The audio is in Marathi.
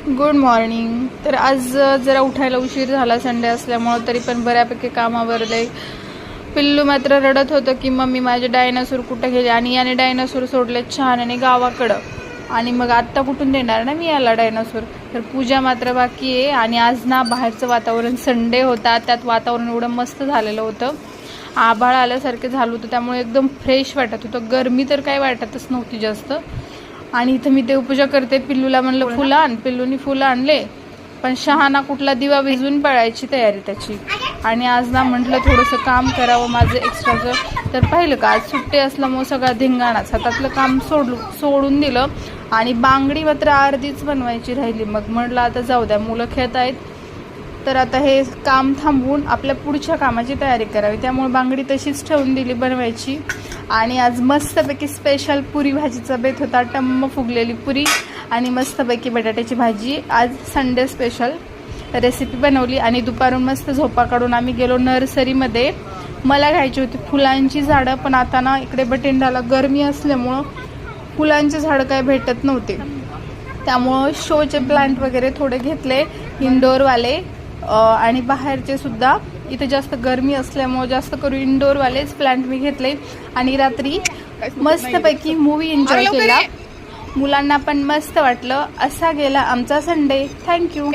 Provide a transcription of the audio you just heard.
Good morning. तर आज जरा उठायला उशीर झाला संडे असल्यामुळं, तरी पण बऱ्यापैकी कामावरले. पिल्लू मात्र रडत होतं की मम्मी माझे डायनासोर कुठं गेले, आणि याने डायनासोर सोडले छान आणि गावाकडं, आणि मग आत्ता कुठून देणार ना मी याला डायनासोर. तर पूजा मात्र बाकी आहे. आणि आज ना बाहेरचं वातावरण, संडे होता त्यात वातावरण एवढं मस्त झालेलं होतं, आभाळ आल्यासारखे झालं होतं, त्यामुळे एकदम फ्रेश वाटत होतं. गरमी तर काही वाटतच नव्हती जास्त. आणि इथं मी देवपूजा करते. पिल्लूला म्हणलं फुलं आण, पिल्लूनी फुलं आणले, पण शहाणा कुठला दिवा विझून पळायची तयारी त्याची. आणि आज ना म्हटलं थोडंसं काम करावं माझं एक्स्ट्राचं. तर पाहिलं का, आज सुट्टी असल्यामुळे सगळा धिंगाणाच, हातातलं काम सोडून दिलं. आणि बांगडी मात्र अर्धीच बनवायची राहिली. मग म्हटलं आता जाऊ द्या, मुलं खेळत आहेत, तर आता हे काम थांबवून आपल्या पुढच्या कामाची तयारी करावी. त्यामुळे बांगडी तशीच ठेवून दिली बनवायची. आणि आज मस्तपैकी स्पेशल पुरी भाजीचा बेत होता. टम्म फुगलेली पुरी आणि मस्तपैकी बटाट्याची भाजी. आज संडे स्पेशल रेसिपी बनवली. आणि दुपारून मस्त झोपा काढून आम्ही गेलो नर्सरीमध्ये. मला घ्यायची होती फुलांची झाडं, पण आता ना इकडे बठिंडाला गरमी असल्यामुळं फुलांची झाडं काही भेटत नव्हते. त्यामुळं शोचे प्लांट वगैरे थोडे घेतले, इंडोरवाले आणि बाहेरचे सुद्धा. इथे जास्त गरमी असल्यामुळे जास्त करून इंडोरवालेच प्लांट मी घेतले. आणि रात्री मस्तपैकी मूवी एन्जॉय केला. मुलांना पण मस्त वाटलं. असा गेला आमचा संडे. थँक्यू.